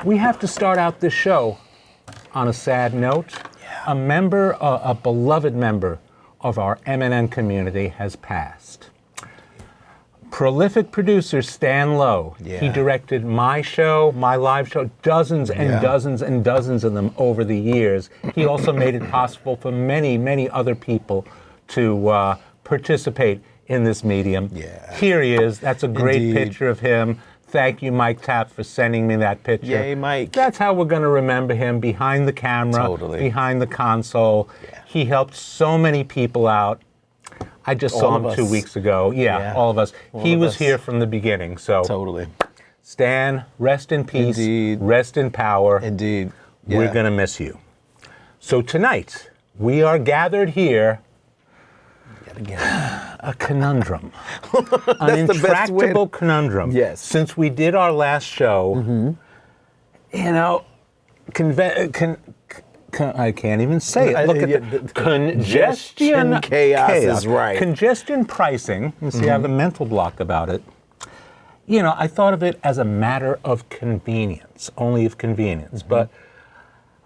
We have to start out this show on a sad note. Yeah. A beloved member of our M&N community has passed. Prolific producer Stan Lowe. Yeah. He directed my show, my live show, dozens and dozens and dozens of them over the years. He also made it possible for many, many other people to participate in this medium. Yeah. Here he is. That's a great picture of him. Thank you, Mike Tapp, for sending me that picture. Yay, Mike. That's how we're going to remember him, behind the camera, behind the console. Yeah. He helped so many people out. I just saw him 2 weeks ago. Yeah, all of us. He was here from the beginning. So Stan, rest in peace. Indeed. Rest in power. Indeed. Yeah. We're going to miss you. So tonight, we are gathered here. A conundrum. An intractable conundrum. Yes. Since we did our last show, you know, I can't even say it. Look at the congestion chaos is right. Congestion pricing. You see, I have a mental block about it. You know, I thought of it as a matter of convenience, only of convenience. But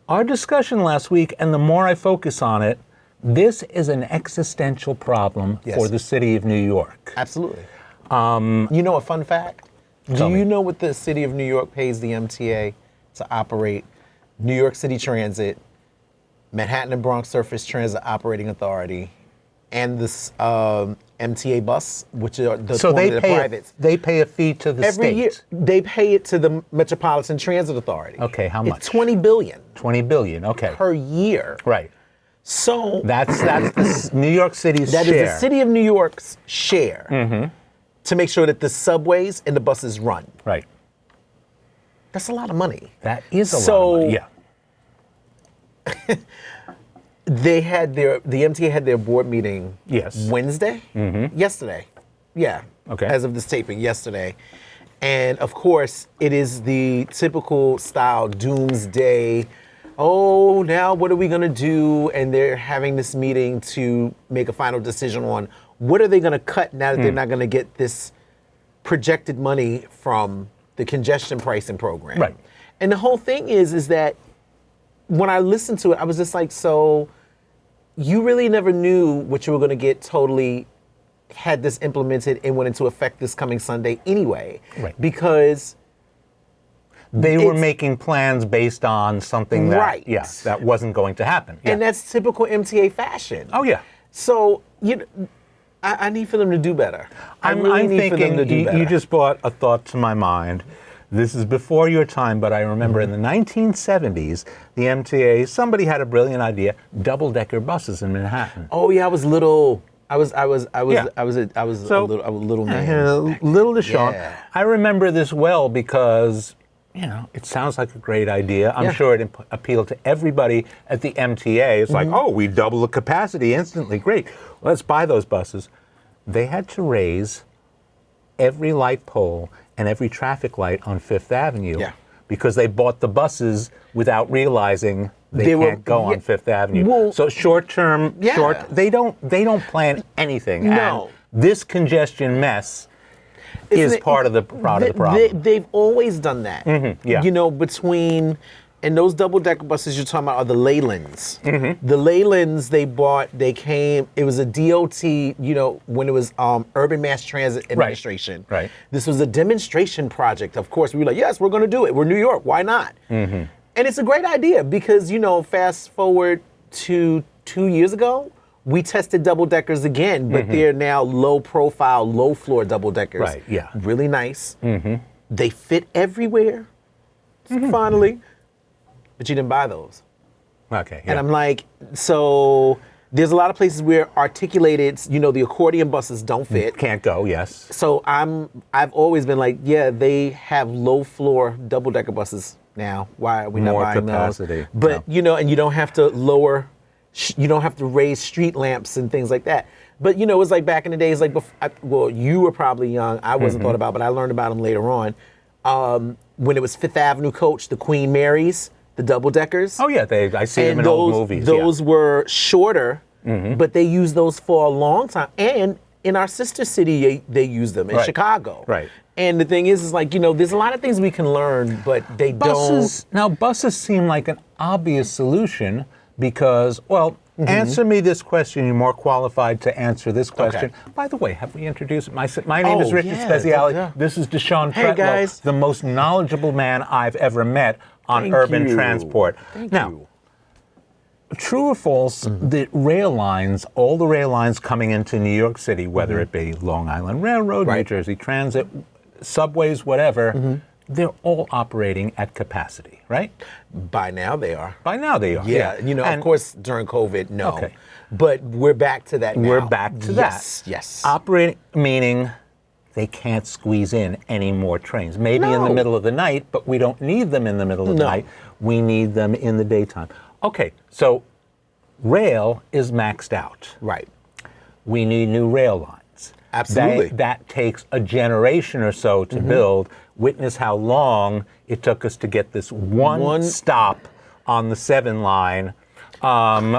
our discussion last week, and the more I focus on it, this is an existential problem for the city of New York. Absolutely. You know a fun fact? Do you know what the city of New York pays the MTA to operate New York City Transit, Manhattan and Bronx Surface Transit Operating Authority, and this MTA bus, which are the privates? They pay a fee to the state. Every year, they pay it to the Metropolitan Transit Authority. Okay, how much? It's $20 billion. $20 billion, okay. Per year. Right. So that's the New York City's share. That is the city of New York's share to make sure that the subways and the buses run. Right. That's a lot of money. That is a lot of money, yeah. The MTA had their board meeting Wednesday? Yesterday. Yeah. Okay. As of this taping, yesterday. And of course, it is the typical style doomsday. Oh, now what are we going to do? And they're having this meeting to make a final decision on what are they going to cut now that they're not going to get this projected money from the congestion pricing program. Right. And the whole thing is that when I listened to it, I was just like, so you really never knew what you were going to get totally had this implemented and went into effect this coming Sunday anyway. Right. Because they were making plans based on something that, that wasn't going to happen. Yeah. And that's typical MTA fashion. Oh, yeah. So, I need for them to do better. I'm thinking you just brought a thought to my mind. This is before your time, but I remember in the 1970s, the MTA, somebody had a brilliant idea, double-decker buses in Manhattan. Oh, yeah, I was little. I was a little man. Little Deshaun. Yeah. I remember this well because, it sounds like a great idea. I'm sure it appealed to everybody at the MTA. It's like, oh, we double the capacity instantly. Great. Let's buy those buses. They had to raise every light pole and every traffic light on Fifth Avenue because they bought the buses without realizing they can't go on Fifth Avenue. Well, so short-term, they don't plan anything. No. And this congestion mess is part of the problem. They've always done that. Between, and those double-decker buses you're talking about are the Leylands. The Leylands it was a DOT, when it was Urban Mass Transit Administration. Right. This was a demonstration project. Of course, we were like, yes, we're going to do it. We're New York. Why not? And it's a great idea because, fast forward to 2 years ago, we tested double-deckers again, but they're now low-profile, low-floor double-deckers. Right, yeah. Really nice. They fit everywhere, finally, but you didn't buy those. Okay, yeah. And I'm like, so there's a lot of places where articulated, the accordion buses don't fit. Can't go, yes. So I've always been like, they have low-floor double-decker buses now. Why are we not buying capacity. Those? But, and you don't have to you don't have to raise street lamps and things like that. But, it was like back in the days, like, you were probably young. I wasn't thought about, but I learned about them later on. When it was Fifth Avenue Coach, the Queen Marys, the double-deckers. Oh, yeah, I see them in old movies. Those were shorter, but they used those for a long time. And in our sister city, they used them in Chicago. Right. And the thing is like, there's a lot of things we can learn, but they don't. Now, buses seem like an obvious solution because, well, answer me this question. You're more qualified to answer this question. Okay. By the way, have we introduced my name is Richard yeah, Speziale. yeah. This is Deshaun Hey, Pretlow, guys. the most knowledgeable man I've ever met on Thank urban you. transport. Thank now, you. true or false, the rail lines, all the rail lines coming into New York City, whether it be Long Island Railroad, New Right. Jersey Transit, subways, whatever, they're all operating at capacity, right? By now they are. By now they are. Yeah, And of course, during COVID, no. Okay. But we're back to that now. We're back to that. Yes, yes. Operating, meaning they can't squeeze in any more trains. Maybe in the No. middle of the night, but we don't need them in the middle of the No. night. We need them in the daytime. Okay, so rail is maxed out. Right. We need new rail lines. Absolutely. That takes a generation or so to build. Witness how long it took us to get this one stop on the 7 line.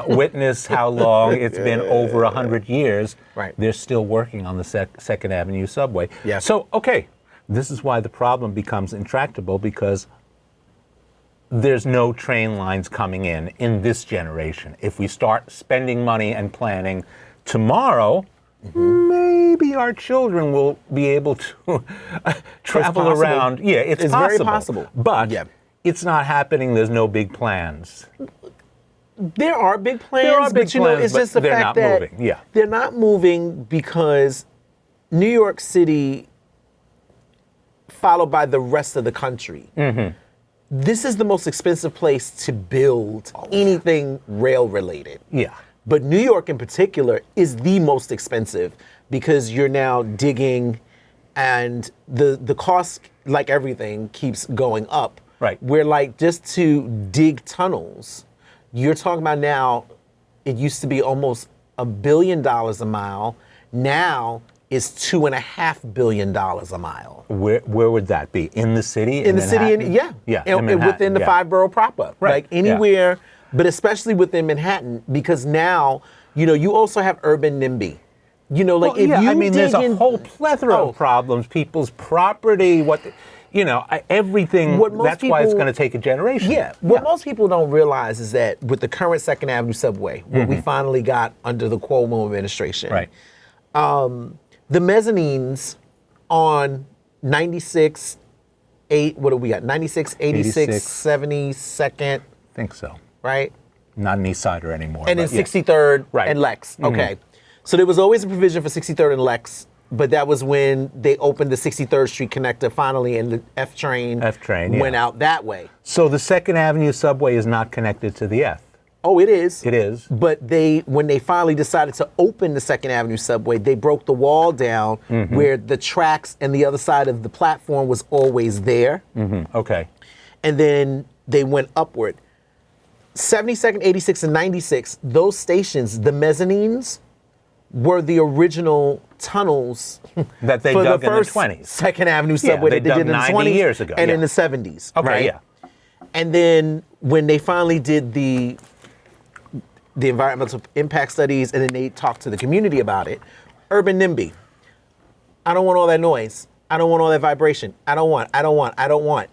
Witness how long it's been over 100 years. Right. They're still working on the Second Avenue subway. Yes. So, okay, this is why the problem becomes intractable, because there's no train lines coming in this generation. If we start spending money and planning tomorrow, maybe our children will be able to travel possible. around. Yeah, it's possible. very possible. But Yeah. it's not happening. There's no big plans. There are big plans, There are big but plans, it's but just the they're fact not that moving, yeah. they're not moving because New York City, followed by the rest of the country, this is the most expensive place to build anything rail related. Yeah. But New York in particular is the most expensive because you're now digging and the cost, like everything, keeps going up. Right. Where like just to dig tunnels, you're talking about now, it used to be almost $1 billion a mile. Now it's $2.5 billion a mile. Where would that be? In the city? In the city, Manhattan? yeah. in And Manhattan, within the yeah. 5 borough proper. Right, Like yeah. anywhere, but especially within Manhattan, because now, you also have urban NIMBY. Like Well, if yeah, you I mean, there's dig a in, whole plethora Oh. of problems. People's property, everything. What most That's why it's people- going to take a generation. Yeah. What most people don't realize is that with the current Second Avenue subway, what we finally got under the Cuomo administration, Right. the mezzanines on 96, 8, what do we got? 96, 86, 86. 72nd, I think so. right? Not an East Sider anymore. And then but yeah. 63rd Right. and Lex. Okay. So there was always a provision for 63rd and Lex, but that was when they opened the 63rd Street connector finally, and the F train yeah. went out that way. So the Second Avenue subway is not connected to the F. Oh, it is. It is. But when they finally decided to open the Second Avenue subway, they broke the wall down where the tracks and the other side of the platform was always there. Okay. And then they went upward. 72nd, 86, and 96, those stations, the mezzanines, were the original tunnels That they for dug the in the first 20s. Second Avenue Yeah, subway they that they dug did in the 90 20s years ago, and yeah. in the 70s. Okay, right? yeah. And then when they finally did the environmental impact studies, and then they talked to the community about it, urban NIMBY. I don't want all that noise. I don't want all that vibration. I don't want.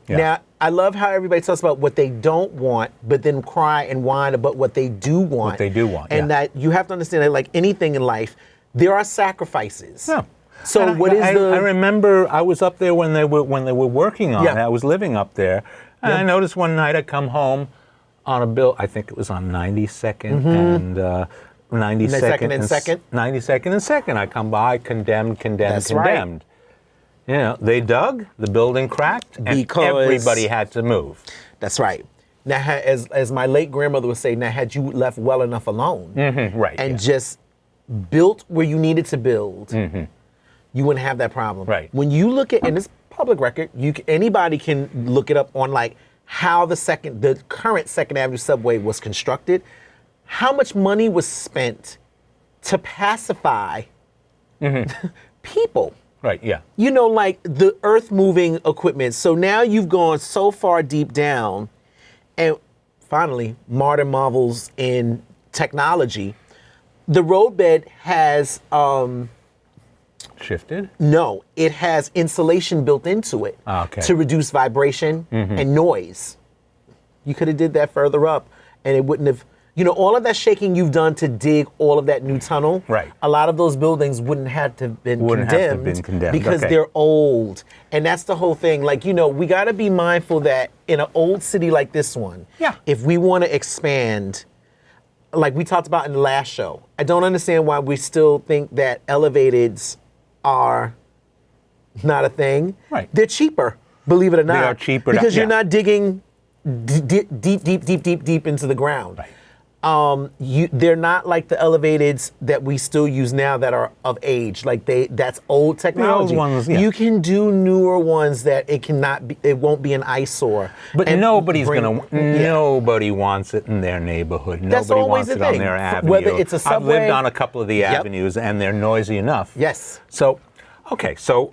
Yeah. Now, I love how everybody talks about what they don't want, but then cry and whine about what they do want. What they do want, And yeah. that you have to understand that, like anything in life, there are sacrifices. Yeah. So And what is I the... remember I was up there when they were working on Yeah. it. I was living up there, and I noticed one night I come home on a bill. I think it was on 92nd and 92nd and Second? 92nd and Second. I come by, condemned. That's right. They dug, the building cracked, and Because- everybody had to move. That's right. Now, as my late grandmother would say, now had you left well enough alone Right. and yeah. just built where you needed to build, you wouldn't have that problem. Right. When you look at, and it's public record, anybody can look it up on like how the current Second Avenue subway was constructed, how much money was spent to pacify people. Right. Yeah. Like the earth moving equipment. So now you've gone so far deep down, and finally, modern marvels in technology. The roadbed has shifted? No, it has insulation built into it Okay. to reduce vibration and noise. You could have did that further up, and it wouldn't have. All of that shaking you've done to dig all of that new tunnel. Right. A lot of those buildings wouldn't have to have been condemned because okay. they're old, and that's the whole thing. Like we got to be mindful that in an old city like this one, if we want to expand. Like we talked about in the last show, I don't understand why we still think that elevateds are not a thing. Right. They're cheaper, believe it or not. They are cheaper because you're not digging deep into the ground. Right. They're not like the elevateds that we still use now that are of age. Like that's old technology. The old ones, yeah. You can do newer ones that it won't be an eyesore. But nobody wants it in their neighborhood. That's Nobody always wants the it on thing. their avenue. Whether it's a subway. I've lived on a couple of the avenues, and they're noisy enough. Yes. So,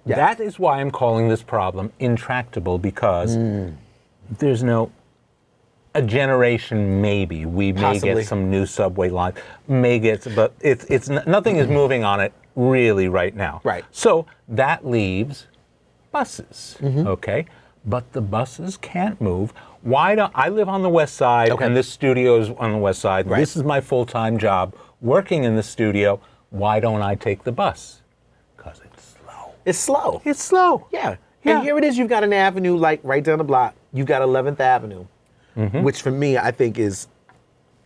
that is why I'm calling this problem intractable, because there's a generation maybe we may Possibly. get some new subway line, but it's nothing is moving on it really right now. Right. So that leaves buses. Okay, but the buses can't move. Why don't I live on the west side, and this studio is on the west side. Right. This is my full-time job, working in the studio. Why don't I take the bus? Because it's slow. It's slow. It's slow. Yeah. Yeah. And here it is. You've got an avenue like right down the block. You've got 11th Avenue, which for me I think is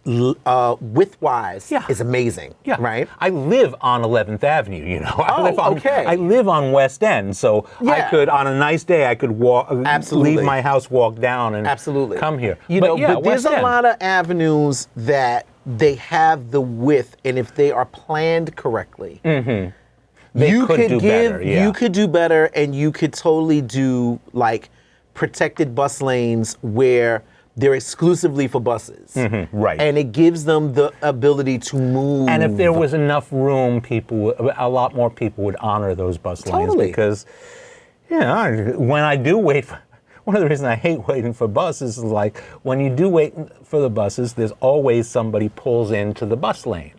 width-wise is amazing. Yeah. Right. I live on 11th Avenue. Okay. I live on West End, so I could, on a nice day, I could walk, leave my house, walk down, and come here. But there's a lot of avenues that they have the width, and if they are planned correctly, you could do better. Yeah. You could do better, and you could totally do like protected bus lanes where they're exclusively for buses. Right. And it gives them the ability to move. And if there was enough room, a lot more people would honor those bus lanes. Because, when I do wait for, one of the reasons I hate waiting for buses is like, when you do wait for the buses, there's always somebody pulls into the bus lane.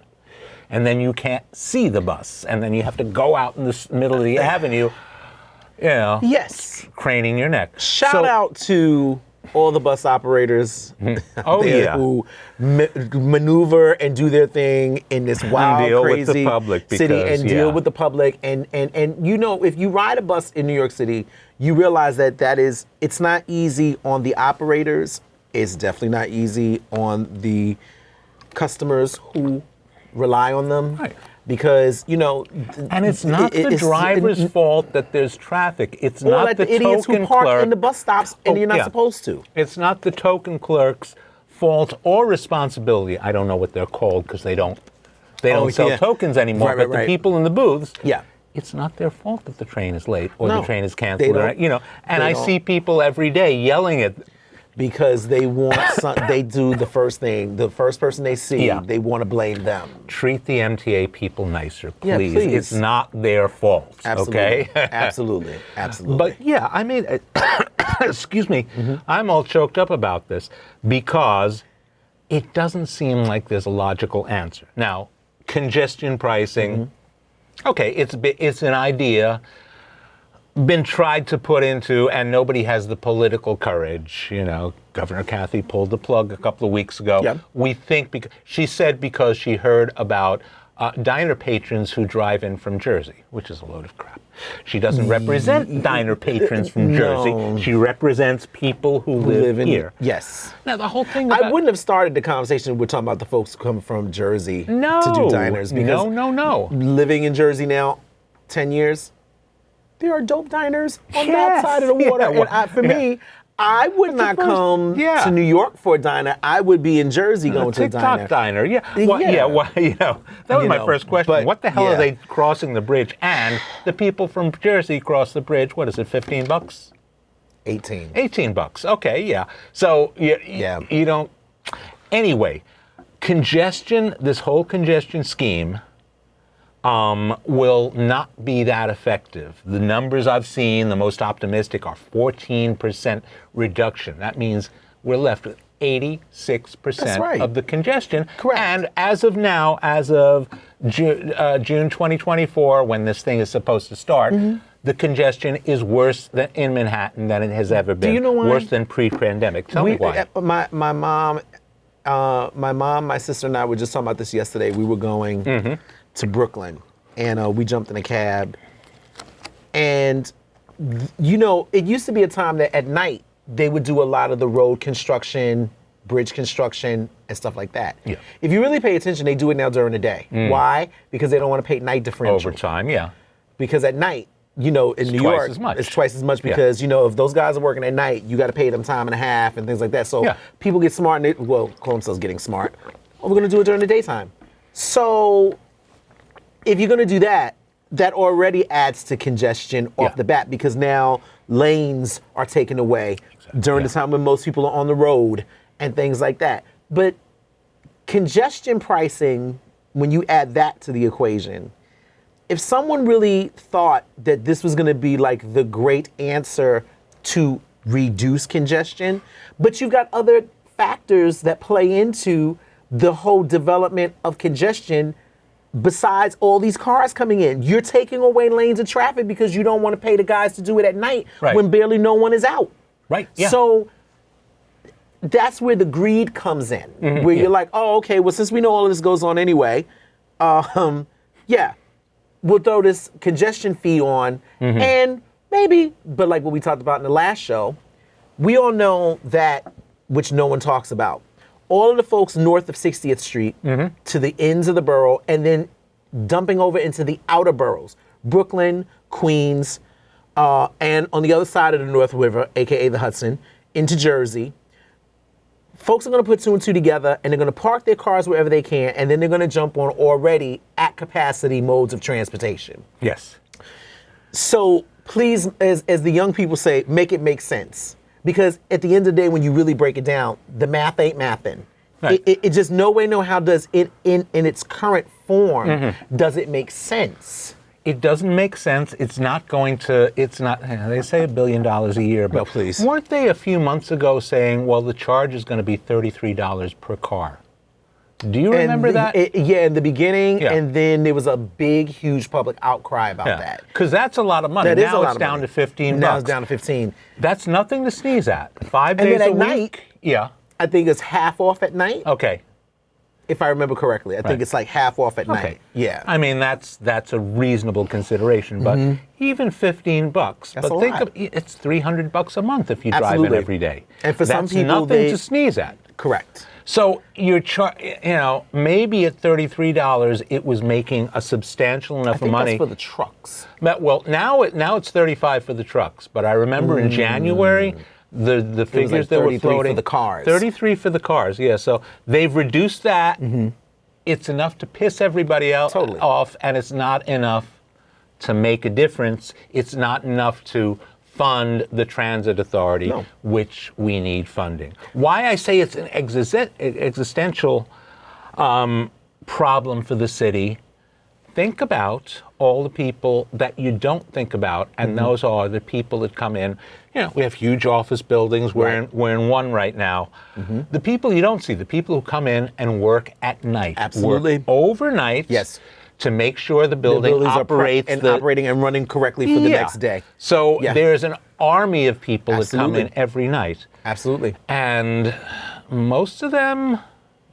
And then you can't see the bus. And then you have to go out in the middle of the avenue, yes, craning your neck. Shout out to all the bus operators who maneuver and do their thing in this wild, deal crazy with the public city and deal with the public. And if you ride a bus in New York City, you realize that it's not easy on the operators. It's definitely not easy on the customers who rely on them. Right. Because, and it's not the driver's fault that there's traffic. It's not like the idiots token who park clerk in the bus stops and you're not supposed to. It's not the token clerk's fault or responsibility. I don't know what they're called because they don't sell tokens anymore. But the people in the booths, it's not their fault that the train is late or the train is canceled. And I see people every day yelling at. Because they want they do the first thing. The first person they see, they want to blame them. Treat the MTA people nicer, please. Yeah, please. It's not their fault. Absolutely. Okay? Absolutely. But excuse me, I'm all choked up about this because it doesn't seem like there's a logical answer. Now, congestion pricing, okay, it's an idea been tried to put into, and nobody has the political courage. Governor Kathy pulled the plug a couple of weeks ago. Yep. We think she said because she heard about diner patrons who drive in from Jersey, which is a load of crap. She doesn't represent diner patrons from Jersey. She represents people who live here. Yes. Now the whole thing. I wouldn't have started the conversation. We're talking about the folks who come from Jersey to do diners. Because no. Living in Jersey now, 10 years. There are dope diners on that side of the water. And for me, I would not come to New York for a diner. I would be in Jersey going to a diner. TikTok diner, that was my first question. But, what the hell are they crossing the bridge? And the people from Jersey cross the bridge, what is it, $15? 18. $18, okay, yeah. So, you don't... Anyway, congestion, this whole congestion scheme will not be that effective. The numbers I've seen, the most optimistic, are 14% reduction. That means we're left with 86% That's right. of the congestion. Correct. And as of now, as of June 2024, when this thing is supposed to start, the congestion is worse than in Manhattan than it has ever been. you know why? Worse than pre-pandemic. Tell me why. My mom, my sister, and I were just talking about this yesterday. We were going to Brooklyn, and we jumped in a cab. And it used to be a time that at night they would do a lot of the road construction, bridge construction, and stuff like that. Yeah. If you really pay attention, they do it now during the day. Why? Because they don't want to pay night differential. Overtime, yeah. Because at night, in New York, it's twice as much because, if those guys are working at night, you got to pay them time and a half and things like that. So people get smart and call themselves getting smart. We're going to do it during the daytime. So if you're going to do that, that already adds to congestion off the bat because now lanes are taken away during the time when most people are on the road and things like that. But congestion pricing, when you add that to the equation, if someone really thought that this was going to be like the great answer to reduce congestion, but you've got other factors that play into the whole development of congestion besides all these cars coming in. You're taking away lanes of traffic because you don't want to pay the guys to do it at night when barely no one is out. Right. Yeah. So that's where the greed comes in, where you're like, oh, okay, well, since we know all of this goes on anyway, we'll throw this congestion fee on and maybe, but like what we talked about in the last show, we all know that, which no one talks about, all of the folks north of 60th Street to the ends of the borough and then dumping over into the outer boroughs, Brooklyn, Queens, and on the other side of the North River, AKA the Hudson, into Jersey. Folks are going to put two and two together and they're going to park their cars wherever they can and then they're going to jump on already at capacity modes of transportation. Yes. So please, as the young people say, make it make sense. Because at the end of the day, when you really break it down, the math ain't mathing. Right. It just no way, no how does it in its current form, does it make sense? It doesn't make sense. It's not, they say $1 billion a year, but please. Weren't they a few months ago saying, well, the charge is going to be $33 per car? Do you remember that? In the beginning, and then there was a big, huge public outcry about that. Because that's a lot of money. That now is a lot it's of down money. to 15 Now bucks. it's down to 15. That's nothing to sneeze at. 5 And days then a at week. night, I think it's half off at night. Okay. If I remember correctly, I think it's like half off at night. Yeah. I mean, that's a reasonable consideration, but even 15 bucks. That's but a think lot. of it's $300 a month if you drive in every day. And for some people, nothing to sneeze at. Correct. So you're maybe at $33 it was making a substantial enough money. That's for the trucks. But, well, now it's $35 for the trucks. But I remember in January the figures that were floating. For the cars. $33 for the cars. Yeah. So they've reduced that. It's enough to piss everybody else off, and it's not enough to make a difference. It's not enough to fund the transit authority, which we need funding. Why I say it's an existential problem for the city, think about all the people that you don't think about, and those are the people that come in. We have huge office buildings. We're in one right now. The people you don't see, the people who come in and work at night. Absolutely. Work overnight. Yes. To make sure the building operates operating and running correctly for the next day. So there's an army of people that come in every night. Absolutely. And most of them,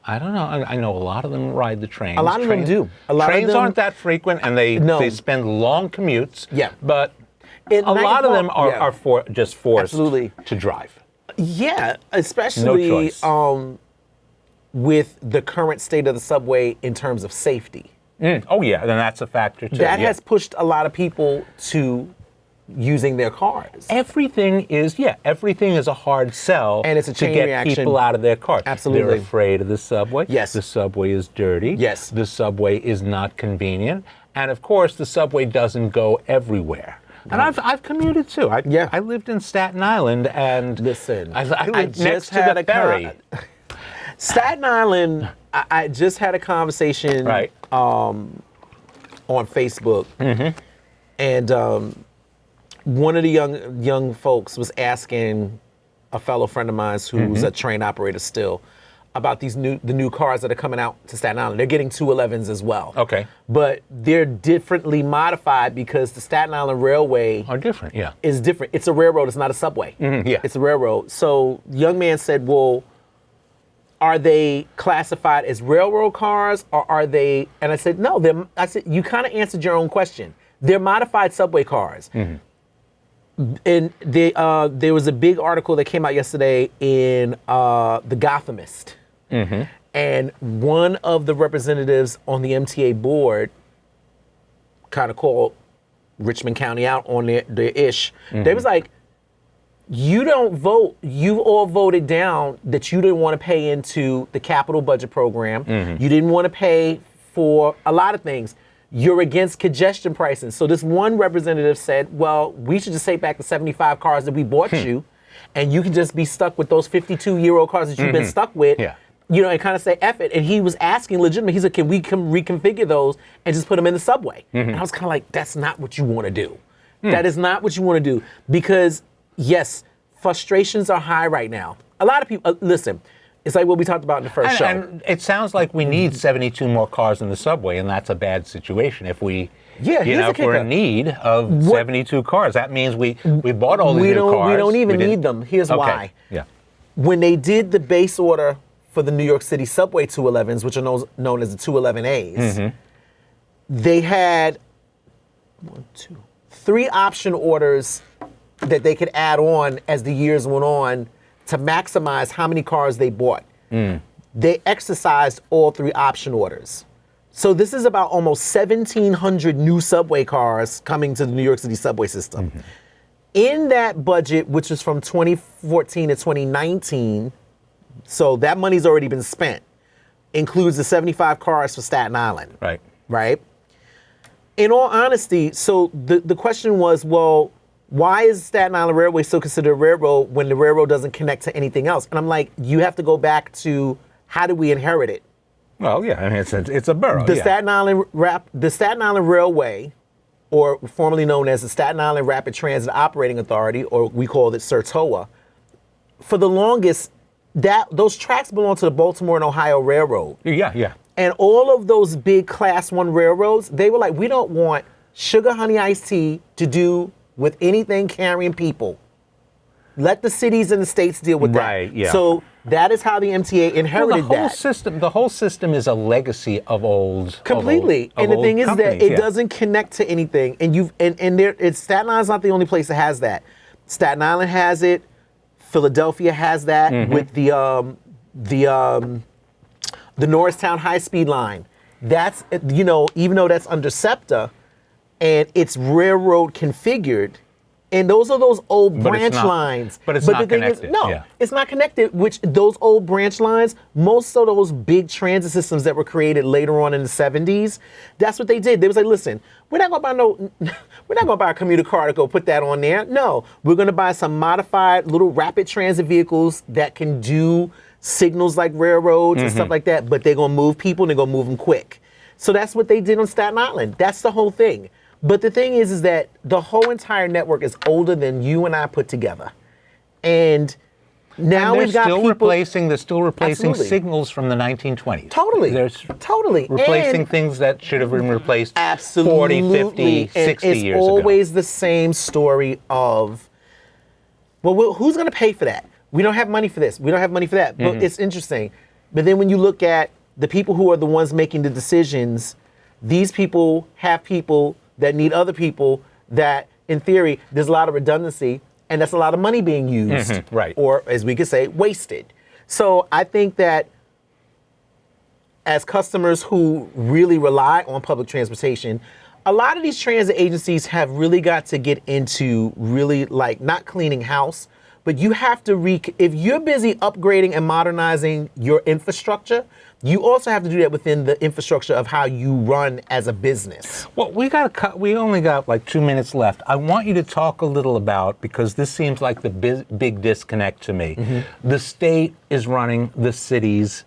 I don't know. I know a lot of them ride the trains. A lot of them do. Trains aren't that frequent, and they spend long commutes. Yeah. But a lot of them are just forced to drive. Yeah, especially with the current state of the subway in terms of safety. Oh, yeah, then that's a factor, too. That has pushed a lot of people to using their cars. Everything is a hard sell and it's a chain to get reaction. People out of their cars. Absolutely. They're afraid of the subway. Yes. The subway is dirty. Yes. The subway is not convenient. And, of course, the subway doesn't go everywhere. And I've commuted, too. I lived in Staten Island, and I lived next to the ferry. Staten Island, I just had a conversation on Facebook, and one of the young folks was asking a fellow friend of mine who's a train operator still, about the new cars that are coming out to Staten Island. They're getting 211s as well. Okay. But they're differently modified because the Staten Island Railway Are different, yeah. is different. It's a railroad, it's not a subway. Yeah. It's a railroad. So the young man said, well, are they classified as railroad cars or are they, and I said, no, I said, you kind of answered your own question. They're modified subway cars. And there was a big article that came out yesterday in The Gothamist. And one of the representatives on the MTA board kind of called Richmond County out on their ish. They was like, you don't vote, you all voted down that you didn't want to pay into the capital budget program. You didn't want to pay for a lot of things. You're against congestion pricing. So this one representative said, well, we should just take back the 75 cars that we bought you, and you can just be stuck with those 52-year-old cars that you've been stuck with. Yeah. You know, and kind of say, F it. And he was asking legitimately, he said, can we reconfigure those and just put them in the subway? And I was kind of like, that's not what you want to do. That is not what you want to do. Because, yes, frustrations are high right now. A lot of people, listen, it's like what we talked about in the first show. And it sounds like we need 72 more cars in the subway, and that's a bad situation. If we, if we're in need of 72 cars, that means we bought all these new cars. We don't even need them. Here's why. Yeah. When they did the base order for the New York City subway 211s, which are known as the 211As, they had 3 option orders that they could add on as the years went on to maximize how many cars they bought. They exercised all 3 option orders. So this is about almost 1,700 new subway cars coming to the New York City subway system. In that budget, which was from 2014 to 2019, so that money's already been spent, includes the 75 cars for Staten Island. Right? In all honesty, so the question was, well, why is Staten Island Railway still considered a railroad when the railroad doesn't connect to anything else? And I'm like, you have to go back to how did we inherit it? Well, yeah, I mean, it's a borough. The Staten Island Railway, or formerly known as the Staten Island Rapid Transit Operating Authority, or we called it SRTOA, for the longest, those tracks belong to the Baltimore and Ohio Railroad. Yeah. And all of those big Class 1 railroads, they were like, we don't want sugar, honey, iced tea to do with anything carrying people. Let the cities and the states deal with that. Right, yeah. So that is how the MTA inherited that. The whole system is a legacy of old. Completely. And the thing is that it doesn't connect to anything. And Staten Island's not the only place that has that. Staten Island has it. Philadelphia has that with the Norristown high-speed line. That's, even though that's under SEPTA and it's railroad configured, and those are those old branch lines. But it's not connected. It's not connected, which those old branch lines, most of those big transit systems that were created later on in the 70s, that's what they did. They was like, listen, we're not gonna buy a commuter car to go put that on there. No, we're gonna buy some modified little rapid transit vehicles that can do signals like railroads and stuff like that, but they're gonna move people and they're gonna move them quick. So that's what they did on Staten Island. That's the whole thing. But the thing is that the whole entire network is older than you and I put together. And now we've got people... They're still replacing signals from the 1920s. Totally. Totally. Replacing things that should have been replaced 40, 50, 60 years ago. It's always the same story of, well, who's going to pay for that? We don't have money for this. We don't have money for that. But it's interesting. But then when you look at the people who are the ones making the decisions, these people have people that need other people that, in theory, there's a lot of redundancy, and that's a lot of money being used. Right. Or, as we could say, wasted. So I think that as customers who really rely on public transportation, a lot of these transit agencies have really got to get into really, like, not cleaning house, but you have to, if you're busy upgrading and modernizing your infrastructure, you also have to do that within the infrastructure of how you run as a business. Well, we only got like 2 minutes left. I want you to talk a little about, because this seems like the big disconnect to me. The state is running the city's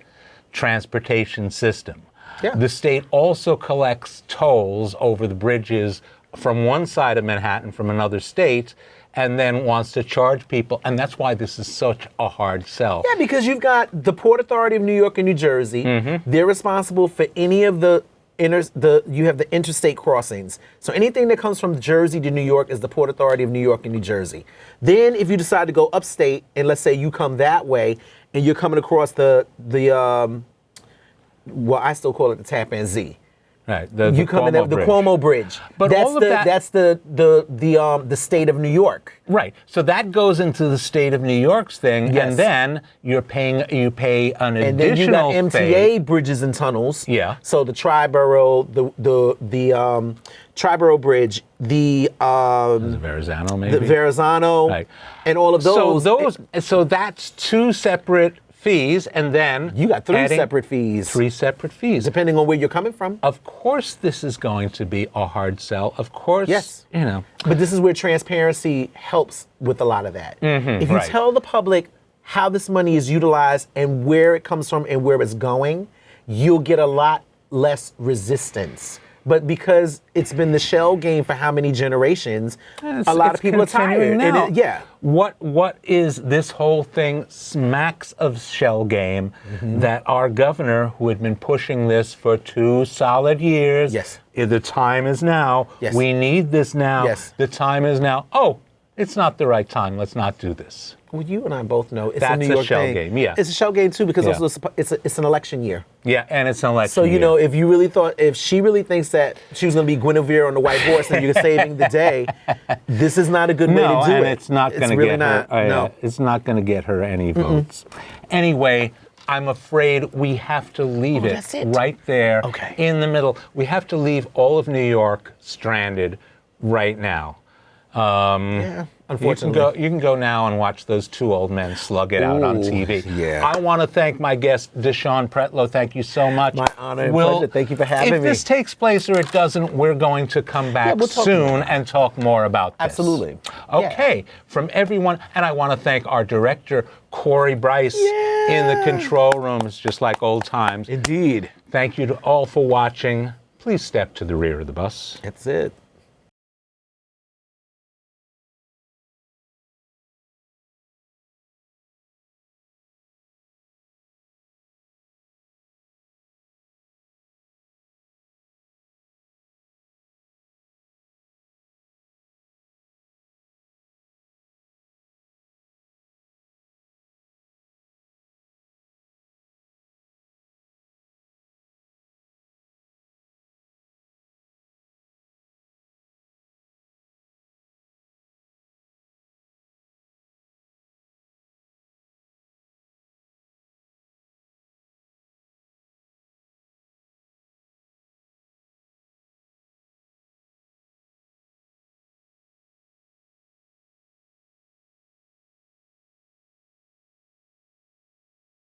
transportation system. Yeah. The state also collects tolls over the bridges from one side of Manhattan from another state, and then wants to charge people. And that's why this is such a hard sell. Yeah, because you've got the Port Authority of New York and New Jersey. They're responsible for any of you have the interstate crossings. So anything that comes from Jersey to New York is the Port Authority of New York and New Jersey. Then if you decide to go upstate, and let's say you come that way, and you're coming across well, I still call it the Tappan Zee. Right. You come in the Cuomo Bridge. But that's all of that, that's the state of New York. Right. So that goes into the state of New York's thing, Yes. and then you pay an additional And then you got MTA fee. bridges and tunnels. Yeah. So the Triborough, the Triborough Bridge, the Verrazano, maybe. the Verrazano, Right. and all of those. So that's two separate fees, and then You got three adding separate fees. Three separate fees. Depending on where you're coming from. Of course, this is going to be a hard sell. Of course, Yes. you know. But this is where transparency helps with a lot of that. If you right. tell the public how this money is utilized and where it comes from and where it's going, you'll get a lot less resistance. But because it's been the shell game for how many generations, a lot of people are tired. Now. And yeah. What is this whole thing smacks of shell game that our governor, who had been pushing this for 2 solid years, Yes. The time is now. Yes. We need this now. Yes. The time is now. Oh, it's not the right time. Let's not do this. Well, you and I both know it's That's a New a York shell thing. game, yeah. It's a shell game too because Yeah. also it's an election year. Yeah, and it's an election So you year. know, if she really thinks that she was going to be Guinevere on the white horse and you're saving the day, this is not a good way to do and it. it's not going to really get not, her. no. It's not going to get her any votes. Anyway, I'm afraid we have to leave that's it. right there Okay. in the middle. We have to leave all of New York stranded right now. Yeah, unfortunately. You can go now and watch those two old men slug it out on Ooh, TV. yeah. I want to thank my guest, Deshaun Pretlow. Thank you so much. My honor and pleasure. Thank you for having if me. this takes place or it doesn't, we're going to come back we'll talk soon more. and talk more about this. Absolutely. Okay. From everyone, and I want to thank our director, Corey Bryce, in the control rooms, just like old times. Indeed. Thank you to all for watching. Please step to the rear of the bus. That's it.